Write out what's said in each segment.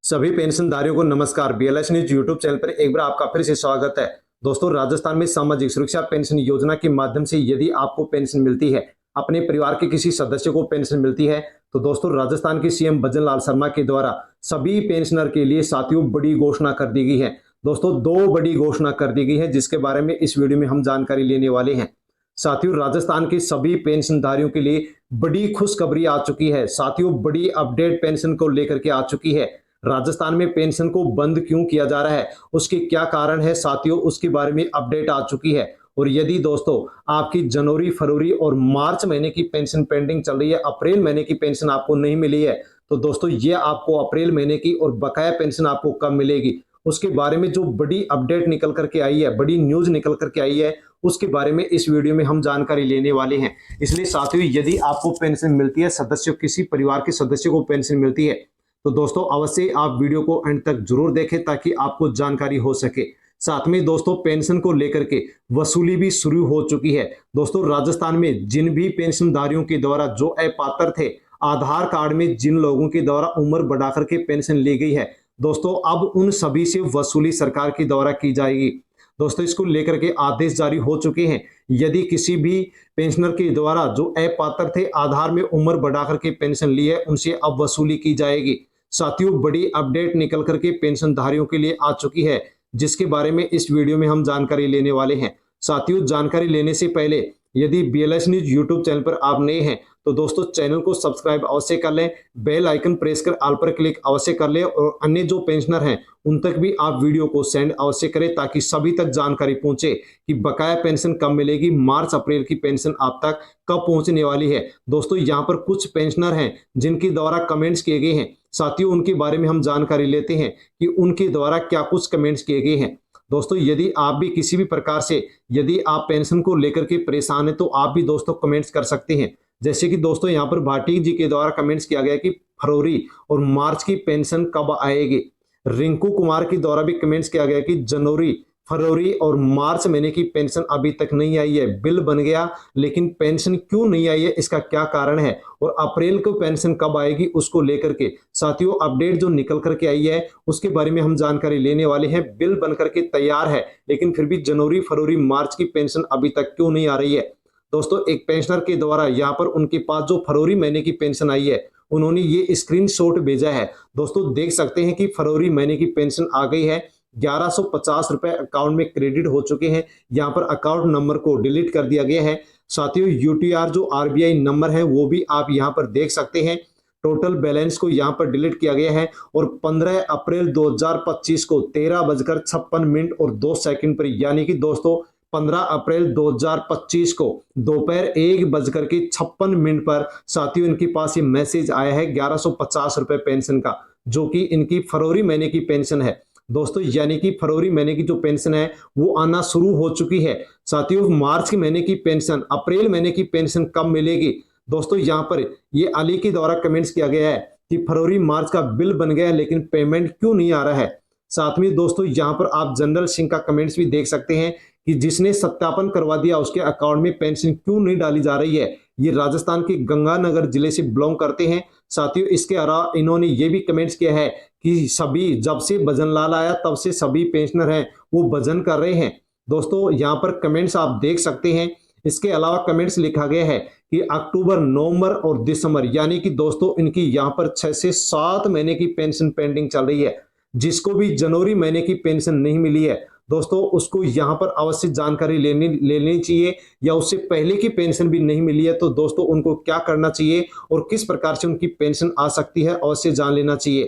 सभी पेंशनधारियों को नमस्कार। बीएलएस न्यूज यूट्यूब चैनल पर एक बार आपका फिर से स्वागत है। दोस्तों, राजस्थान में सामाजिक सुरक्षा पेंशन योजना के माध्यम से यदि आपको पेंशन मिलती है, अपने परिवार के किसी सदस्य को पेंशन मिलती है, तो दोस्तों राजस्थान के सीएम भजन लाल शर्मा के द्वारा सभी पेंशनर के लिए साथियों बड़ी घोषणा कर दी गई है। दोस्तों, दो बड़ी घोषणा कर दी गई है जिसके बारे में इस वीडियो में हम जानकारी लेने वाले हैं। साथियों, राजस्थान के सभी पेंशनधारियों के लिए बड़ी खुशखबरी आ चुकी है। साथियों, बड़ी अपडेट पेंशन को लेकर के आ चुकी है। राजस्थान में पेंशन को बंद क्यों किया जा रहा है, उसके क्या कारण है साथियों, उसके बारे में अपडेट आ चुकी है। और यदि दोस्तों आपकी जनवरी, फरवरी और मार्च महीने की पेंशन पेंडिंग चल रही है, अप्रैल महीने की पेंशन आपको नहीं मिली है, तो दोस्तों ये आपको अप्रैल महीने की और बकाया पेंशन आपको कब मिलेगी, उसके बारे में जो बड़ी अपडेट निकल करके आई है, बड़ी न्यूज निकल करके आई है, उसके बारे में इस वीडियो में हम जानकारी लेने वाले हैं। इसलिए साथियों, यदि आपको पेंशन मिलती है, सदस्य किसी परिवार के सदस्य को पेंशन मिलती है, तो दोस्तों अवश्य आप वीडियो को अंत तक जरूर देखें ताकि आपको जानकारी हो सके। साथ में दोस्तों पेंशन को लेकर के वसूली भी शुरू हो चुकी है। दोस्तों, राजस्थान में जिन भी पेंशनधारियों के द्वारा जो अपात्र थे, आधार कार्ड में जिन लोगों के द्वारा उम्र बढ़ा करके पेंशन ली गई है, दोस्तों अब उन सभी से वसूली सरकार के द्वारा की जाएगी। दोस्तों, इसको लेकर के आदेश जारी हो चुके हैं। यदि किसी भी पेंशनर के द्वारा जो अपात्र थे, आधार में उम्र बढ़ा करके पेंशन ली है, उनसे अब वसूली की जाएगी। साथियों, बड़ी अपडेट निकल करके पेंशनधारियों के लिए आ चुकी है, जिसके बारे में इस वीडियो में हम जानकारी लेने वाले हैं। साथियों, जानकारी लेने से पहले यदि बीएलएस न्यूज यूट्यूब चैनल पर आप नए हैं तो दोस्तों चैनल को सब्सक्राइब अवश्य कर लें, बेल आइकन प्रेस कर ऑल पर क्लिक अवश्य कर लें और अन्य जो पेंशनर हैं उन तक भी आप वीडियो को सेंड अवश्य करें ताकि सभी तक जानकारी पहुंचे कि बकाया पेंशन कब मिलेगी, मार्च अप्रैल की पेंशन आप तक कब पहुंचने वाली है। दोस्तों, यहाँ पर कुछ पेंशनर हैं जिनके द्वारा कमेंट्स किए गए हैं। साथियों, उनके बारे में हम जानकारी लेते हैं कि उनके द्वारा क्या कुछ कमेंट्स किए गए हैं। दोस्तों, यदि आप भी किसी भी प्रकार से यदि आप पेंशन को लेकर के परेशान हैं तो आप भी दोस्तों कमेंट्स कर सकते हैं। जैसे कि दोस्तों यहाँ पर भाटी जी के द्वारा कमेंट्स किया गया कि फरवरी और मार्च की पेंशन कब आएगी। रिंकू कुमार के द्वारा भी कमेंट्स किया गया कि जनवरी, फरवरी और मार्च महीने की पेंशन अभी तक नहीं आई है। बिल बन गया लेकिन पेंशन क्यों नहीं आई है, इसका क्या कारण है और अप्रैल को पेंशन कब आएगी, उसको लेकर के साथियों अपडेट जो निकल करके आई है उसके बारे में हम जानकारी लेने वाले हैं। बिल बन करके तैयार है लेकिन फिर भी जनवरी, फरवरी, मार्च की पेंशन अभी तक क्यों नहीं आ रही है। दोस्तों, एक पेंशनर के द्वारा यहाँ पर उनके पास जो फरवरी महीने की पेंशन आई है, उन्होंने ये स्क्रीनशॉट भेजा है। दोस्तों, देख सकते हैं कि फरवरी महीने की पेंशन आ गई है। 1150 रुपए अकाउंट में क्रेडिट हो चुके हैं। यहाँ पर अकाउंट नंबर को डिलीट कर दिया गया है। साथियों, यूटीआर जो आरबीआई नंबर है वो भी आप यहाँ पर देख सकते हैं। टोटल बैलेंस को यहाँ पर डिलीट किया गया है और 15 अप्रैल 2025 को 13:56 और 2 सेकंड पर, यानी कि दोस्तों 15 अप्रैल 2025 को दोपहर 1:56 पर साथियों इनके पास ये मैसेज आया है 1150 रुपए पेंशन का, जो कि इनकी फरवरी महीने की पेंशन है। दोस्तों, यानी कि फरवरी महीने की जो पेंशन है वो आना शुरू हो चुकी है। साथियों, मार्च के महीने की पेंशन, अप्रैल महीने की पेंशन कब मिलेगी। दोस्तों, यहाँ पर ये अली के द्वारा कमेंट्स किया गया है कि फरवरी मार्च का बिल बन गया है लेकिन पेमेंट क्यों नहीं आ रहा है। साथ में दोस्तों यहाँ पर आप जनरल सिंह का कमेंट्स भी देख सकते हैं कि जिसने सत्यापन करवा दिया उसके अकाउंट में पेंशन क्यों नहीं डाली जा रही है। ये राजस्थान के गंगानगर जिले से बिलोंग करते हैं। साथियों, इसके अलावा इन्होंने ये भी कमेंट्स किया है कि सभी, जब से भजन लाल आया तब से सभी पेंशनर हैं वो भजन कर रहे हैं। दोस्तों, यहाँ पर कमेंट्स आप देख सकते हैं। इसके अलावा कमेंट्स लिखा गया है कि अक्टूबर, नवंबर और दिसंबर, यानी कि दोस्तों इनकी यहाँ पर 6 से 7 महीने की पेंशन पेंडिंग चल रही है। जिसको भी जनवरी महीने की पेंशन नहीं मिली है दोस्तों, उसको यहाँ पर अवश्य जानकारी लेनी चाहिए, या उससे पहले की पेंशन भी नहीं मिली है तो दोस्तों उनको क्या करना चाहिए और किस प्रकार से उनकी पेंशन आ सकती है, अवश्य जान लेना चाहिए।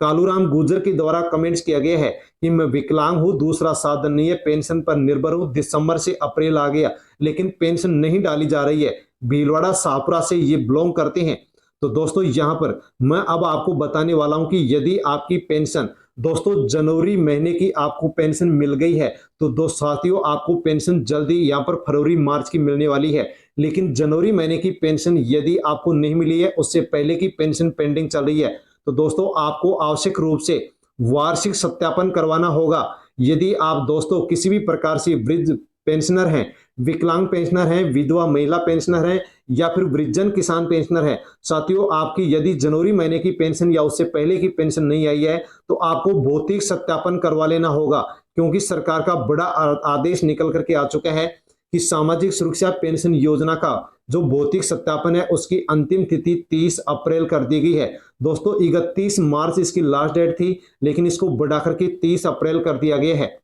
कालूराम गुर्जर के द्वारा कमेंट्स किया गया है कि मैं विकलांग हूं, दूसरा साधन नहीं है, पेंशन पर निर्भर हूं, दिसंबर से अप्रैल आ गया लेकिन पेंशन नहीं डाली जा रही है। भीलवाड़ा शाहपुरा से ये बिलोंग करते हैं। तो दोस्तों, यहाँ पर मैं अब आपको बताने वाला हूं कि यदि आपकी पेंशन दोस्तों जनवरी महीने की आपको पेंशन मिल गई है तो दो साथियों आपको पेंशन जल्दी यहाँ पर फरवरी, मार्च की मिलने वाली है। लेकिन जनवरी महीने की पेंशन यदि आपको नहीं मिली है, उससे पहले की पेंशन पेंडिंग चल रही है, तो दोस्तों आपको आवश्यक रूप से वार्षिक सत्यापन करवाना होगा। यदि आप दोस्तों किसी भी प्रकार से वृद्ध पेंशनर हैं, विकलांग पेंशनर हैं, विधवा महिला पेंशनर हैं या फिर वृद्धजन किसान पेंशनर है, साथियों आपकी यदि जनवरी महीने की पेंशन या उससे पहले की पेंशन नहीं आई है तो आपको भौतिक सत्यापन करवा लेना होगा, क्योंकि सरकार का बड़ा आदेश निकल करके आ चुका है कि सामाजिक सुरक्षा पेंशन योजना का जो भौतिक सत्यापन है उसकी अंतिम तिथि 30 अप्रैल कर दी गई है। दोस्तों 31 मार्च इसकी लास्ट डेट थी, लेकिन इसको बढ़ाकर के 30 अप्रैल कर दिया गया है।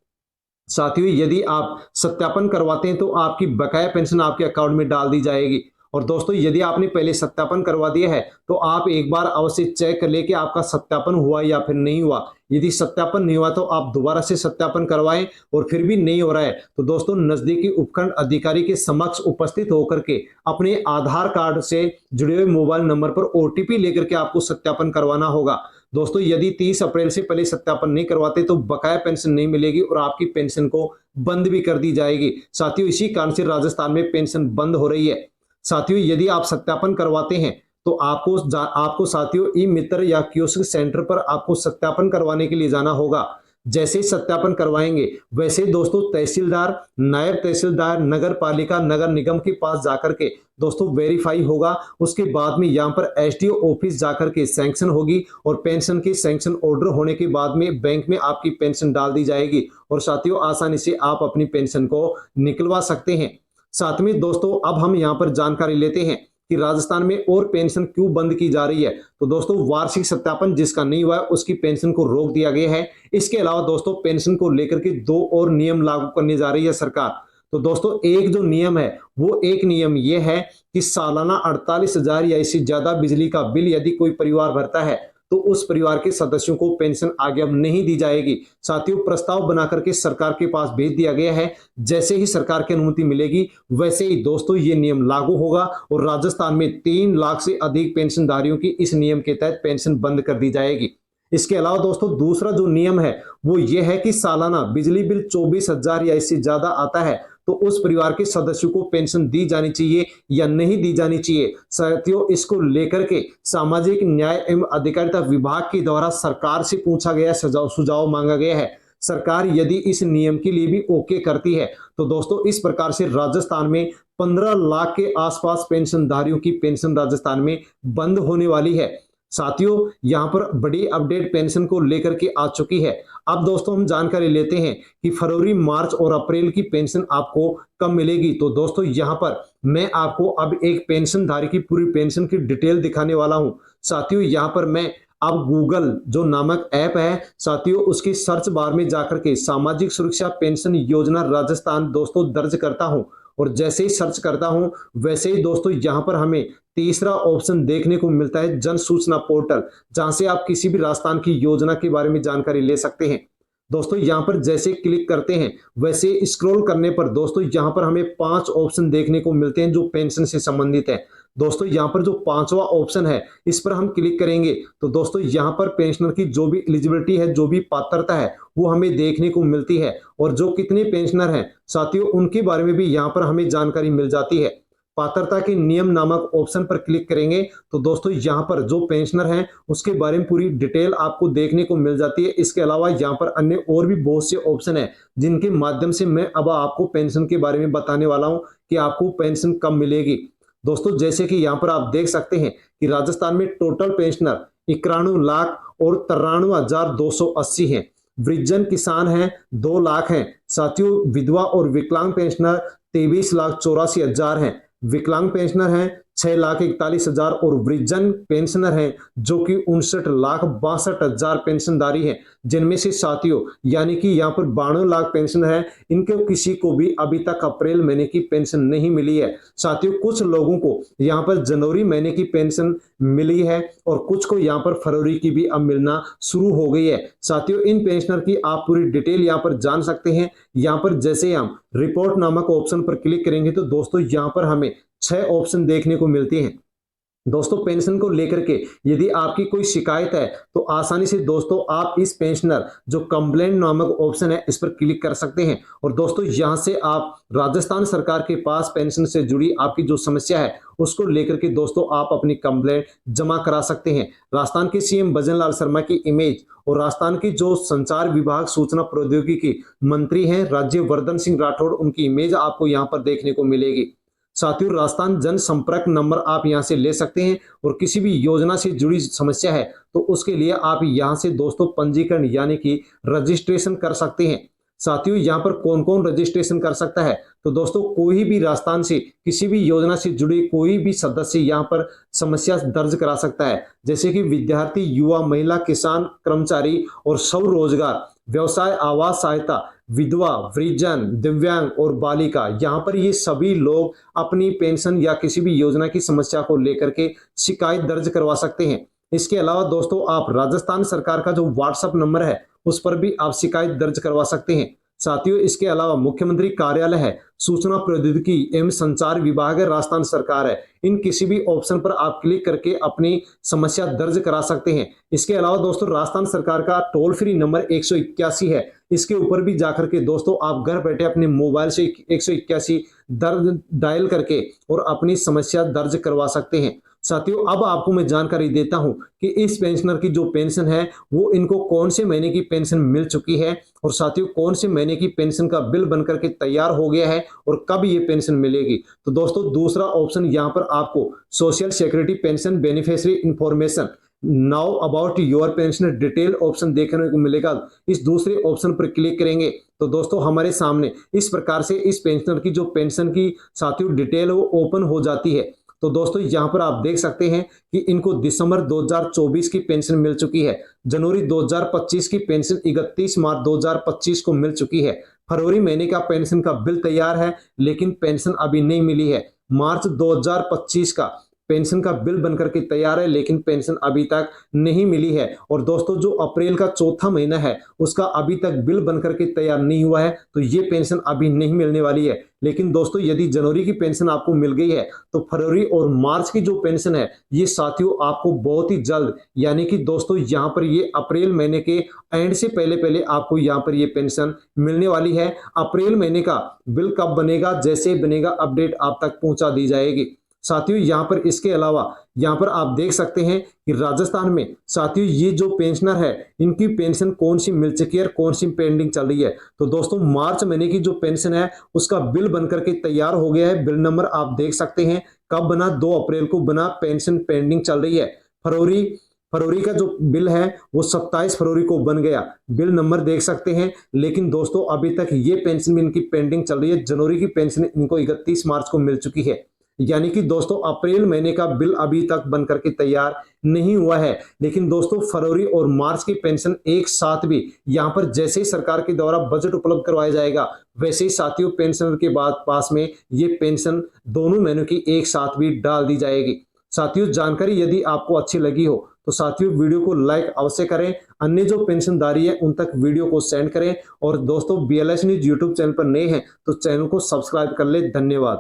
साथियों यदि आप सत्यापन करवाते हैं तो आपकी बकाया पेंशन आपके अकाउंट में डाल दी जाएगी। और दोस्तों यदि आपने पहले सत्यापन करवा दिया है तो आप एक बार अवश्य चेक कर ले कि आपका सत्यापन हुआ या फिर नहीं हुआ। यदि सत्यापन नहीं हुआ तो आप दोबारा से सत्यापन करवाएं, और फिर भी नहीं हो रहा है तो दोस्तों नजदीकी उपखंड अधिकारी के समक्ष उपस्थित होकर के अपने आधार कार्ड से जुड़े हुए मोबाइल नंबर पर ओटीपी लेकर के आपको सत्यापन करवाना होगा। दोस्तों यदि 30 अप्रैल से पहले सत्यापन नहीं करवाते तो बकाया पेंशन नहीं मिलेगी और आपकी पेंशन को बंद भी कर दी जाएगी। साथियों इसी कारण से राजस्थान में पेंशन बंद हो रही है। साथियों यदि आप सत्यापन करवाते हैं तो आपको साथियों ई मित्र या कियोस्क सेंटर पर आपको सत्यापन करवाने के लिए जाना होगा। जैसे ही सत्यापन करवाएंगे वैसे दोस्तों तहसीलदार, नायब तहसीलदार, नगर पालिका, नगर निगम के पास जाकर के दोस्तों वेरीफाई होगा। उसके बाद में यहाँ पर एसडीओ ऑफिस जाकर के सैंक्शन होगी, और पेंशन की सैंक्शन ऑर्डर होने के बाद में बैंक में आपकी पेंशन डाल दी जाएगी, और साथियों आसानी से आप अपनी पेंशन को निकलवा सकते हैं। साथ में दोस्तों अब हम यहाँ पर जानकारी लेते हैं कि राजस्थान में और पेंशन क्यों बंद की जा रही है। तो दोस्तों वार्षिक सत्यापन जिसका नहीं हुआ है उसकी पेंशन को रोक दिया गया है। इसके अलावा दोस्तों पेंशन को लेकर के 2 और नियम लागू करने जा रही है सरकार। तो दोस्तों एक जो नियम है वो एक नियम ये है कि सालाना 48,000 या इससे ज्यादा बिजली का बिल यदि कोई परिवार भरता है तो उस परिवार के सदस्यों को पेंशन आगे अब नहीं दी जाएगी। साथियों प्रस्ताव बना करके सरकार के पास भेज दिया गया है। जैसे ही सरकार की अनुमति मिलेगी वैसे ही दोस्तों ये नियम लागू होगा, और राजस्थान में 3 लाख से अधिक पेंशनधारियों की इस नियम के तहत पेंशन बंद कर दी जाएगी। इसके अलावा दोस्तों दूसरा जो नियम है वो ये है कि सालाना बिजली बिल 24,000 या इससे ज्यादा आता है तो उस परिवार के सदस्यों को पेंशन दी जानी चाहिए या नहीं दी जानी चाहिए। साथियों इसको लेकर के सामाजिक न्याय एवं अधिकारिता विभाग के द्वारा सरकार से पूछा गया सुझाव मांगा गया है। सरकार यदि इस नियम के लिए भी ओके करती है तो दोस्तों इस प्रकार से राजस्थान में 15 लाख के आसपास पेंशनधारियों की पेंशन राजस्थान में बंद होने वाली है। साथियों यहाँ पर बड़ी अपडेट पेंशन को लेकर के आ चुकी है। अब दोस्तों हम जानकारी लेते हैं कि फरवरी, मार्च और अप्रैल की पेंशन आपको कब मिलेगी। तो दोस्तों यहाँ पर मैं आपको अब एक पेंशनधारी की पूरी पेंशन की डिटेल दिखाने वाला हूँ। साथियों यहाँ पर मैं अब गूगल जो नामक ऐप है साथियों उसकी सर्च बार में जाकर के सामाजिक सुरक्षा पेंशन योजना राजस्थान दोस्तों दर्ज करता हूँ, और जैसे ही सर्च करता हूं वैसे ही दोस्तों यहां पर हमें तीसरा ऑप्शन देखने को मिलता है जन सूचना पोर्टल, जहां से आप किसी भी राजस्थान की योजना के बारे में जानकारी ले सकते हैं। दोस्तों यहां पर जैसे क्लिक करते हैं वैसे स्क्रॉल करने पर दोस्तों यहां पर हमें 5 ऑप्शन देखने को मिलते हैं जो पेंशन से संबंधित है। दोस्तों यहां पर जो 5वां ऑप्शन है इस पर हम क्लिक करेंगे तो दोस्तों यहां पर पेंशनर की जो भी एलिजिबिलिटी है, जो भी पात्रता है वो हमें देखने को मिलती है, और जो कितने पेंशनर हैं साथियों उनके बारे में भी यहां पर हमें जानकारी मिल जाती है। पात्रता के नियम नामक ऑप्शन पर क्लिक करेंगे तो दोस्तों यहाँ पर जो पेंशनर हैं उसके बारे में पूरी डिटेल आपको देखने को मिल जाती है। इसके अलावा यहाँ पर अन्य और भी बहुत से ऑप्शन है जिनके माध्यम से मैं अब आपको पेंशन के बारे में बताने वाला हूँ कि आपको पेंशन कब मिलेगी। दोस्तों जैसे कि यहाँ पर आप देख सकते हैं कि राजस्थान में टोटल पेंशनर 91 लाख और 93,280 हैं। वृद्धजन किसान हैं 2 लाख हैं। साथियों विधवा और विकलांग पेंशनर 23,84,000 हैं। विकलांग पेंशनर हैं 6,41,000 और वृद्धजन पेंशनर हैं जो कि 59,62,000 पेंशनधारी हैं, जिनमें से साथियों यानी कि यहाँ पर 92 लाख पेंशन है, इनके किसी को भी अभी तक अप्रैल महीने की पेंशन नहीं मिली है। साथियों कुछ लोगों को यहाँ पर जनवरी महीने की पेंशन मिली है और कुछ को यहाँ पर फरवरी की भी अब मिलना शुरू हो गई है। साथियों इन पेंशनर की आप पूरी डिटेल यहाँ पर जान सकते हैं। यहाँ पर जैसे हम रिपोर्ट नामक ऑप्शन पर क्लिक करेंगे तो दोस्तों यहाँ पर हमें 6 ऑप्शन देखने को मिलती हैं। दोस्तों पेंशन को लेकर के यदि आपकी कोई शिकायत है तो आसानी से दोस्तों आप इस पेंशनर जो कंप्लेंट नामक ऑप्शन है इस पर क्लिक कर सकते हैं और दोस्तों यहां से आप राजस्थान सरकार के पास पेंशन से जुड़ी आपकी जो समस्या है उसको लेकर के दोस्तों आप अपनी कंप्लेंट जमा करा सकते हैं। राजस्थान के सीएम भजनलाल शर्मा की इमेज और राजस्थान की जो संचार विभाग सूचना प्रौद्योगिकी मंत्री हैं राज्यवर्धन सिंह राठौड़, उनकी इमेज आपको यहाँ पर देखने को मिलेगी। साथियों राजस्थान जनसंपर्क नंबर आप यहां से ले सकते हैं और किसी भी योजना से जुड़ी समस्या है तो उसके लिए आप यहां से दोस्तों पंजीकरण यानी कि रजिस्ट्रेशन कर सकते हैं। साथियों यहां पर कौन कौन रजिस्ट्रेशन कर सकता है, तो दोस्तों कोई भी राजस्थान से किसी भी योजना से जुड़े कोई भी सदस्य यहां पर समस्या दर्ज करा सकता है, जैसे कि विद्यार्थी, युवा, महिला, किसान, कर्मचारी और स्वरोजगार, व्यवसाय, आवास सहायता, विधवा, वृद्धजन, दिव्यांग और बालिका। यहाँ पर ये सभी लोग अपनी पेंशन या किसी भी योजना की समस्या को लेकर के शिकायत दर्ज करवा सकते हैं। इसके अलावा दोस्तों आप राजस्थान सरकार का जो व्हाट्सएप नंबर है उस पर भी आप शिकायत दर्ज करवा सकते हैं। साथियों इसके अलावा मुख्यमंत्री कार्यालय है, सूचना प्रौद्योगिकी एवं संचार विभाग है, राजस्थान सरकार है, इन किसी भी ऑप्शन पर आप क्लिक करके अपनी समस्या दर्ज करा सकते हैं। इसके अलावा दोस्तों राजस्थान सरकार का टोल फ्री नंबर 181 है, इसके ऊपर भी जाकर के दोस्तों आप घर बैठे अपने मोबाइल से 181 दर्ज डायल करके और अपनी समस्या दर्ज करवा सकते हैं। साथियों अब आपको मैं जानकारी देता हूं कि इस पेंशनर की जो पेंशन है वो इनको कौन से महीने की पेंशन मिल चुकी है और साथियों कौन से महीने की पेंशन का बिल बनकर के तैयार हो गया है और कब ये पेंशन मिलेगी। तो दोस्तों दूसरा ऑप्शन यहां पर आपको social security pension beneficiary information now about your pension detail option देखने को मिलेगा। इस दूसरे ऑप्शन पर क्लिक करेंगे तो दोस्तों हमारे सामने इस प्रकार से इस पेंशनर की जो पेंशन की साथियों डिटेल है वो ओपन हो जाती है। तो दोस्तों यहां पर आप देख सकते हैं कि इनको दिसंबर 2024 की पेंशन मिल चुकी है, जनवरी 2025 की पेंशन 31 मार्च 2025 को मिल चुकी है, फरवरी महीने का पेंशन का बिल तैयार है लेकिन पेंशन अभी नहीं मिली है, मार्च 2025 का पेंशन का बिल बनकर के तैयार है लेकिन पेंशन अभी तक नहीं मिली है, और दोस्तों जो अप्रैल का चौथा महीना है उसका अभी तक बिल बनकर के तैयार नहीं हुआ है तो ये पेंशन अभी नहीं मिलने वाली है। लेकिन दोस्तों यदि जनवरी की पेंशन आपको मिल गई है तो फरवरी और मार्च की जो पेंशन है ये साथियों आपको बहुत ही जल्द यानी कि दोस्तों यहाँ पर ये अप्रैल महीने के एंड से पहले पहले आपको यहाँ पर ये पेंशन मिलने वाली है। अप्रैल महीने का बिल कब बनेगा, जैसे बनेगा अपडेट आप तक पहुंचा दी जाएगी। साथियों यहाँ पर इसके अलावा यहाँ पर आप देख सकते हैं कि राजस्थान में साथियों ये जो पेंशनर है इनकी पेंशन कौन सी मिल चुकी है और कौन सी पेंडिंग चल रही है। तो दोस्तों मार्च महीने की जो पेंशन है उसका बिल बनकर के तैयार हो गया है, बिल नंबर आप देख सकते हैं कब बना, 2 अप्रैल को बना, पेंशन पेंडिंग चल रही है। फरवरी का जो बिल है वो 27 फरवरी को बन गया, बिल नंबर देख सकते हैं, लेकिन दोस्तों अभी तक ये पेंशन भी इनकी पेंडिंग चल रही है। जनवरी की पेंशन इनको 31 मार्च को मिल चुकी है, यानी कि दोस्तों अप्रैल महीने का बिल अभी तक बनकर के तैयार नहीं हुआ है। लेकिन दोस्तों फरवरी और मार्च की पेंशन एक साथ भी यहां पर जैसे ही सरकार के द्वारा बजट उपलब्ध करवाया जाएगा वैसे ही साथियों पेंशनर के बाद पास में ये पेंशन दोनों महीनों की एक साथ भी डाल दी जाएगी। साथियों जानकारी यदि आपको अच्छी लगी हो तो साथियों वीडियो को लाइक अवश्य करें, अन्य जो पेंशनधारी है उन तक वीडियो को सेंड करें, और दोस्तों BLS न्यूज यूट्यूब चैनल पर नए हैं तो चैनल को सब्सक्राइब कर ले। धन्यवाद।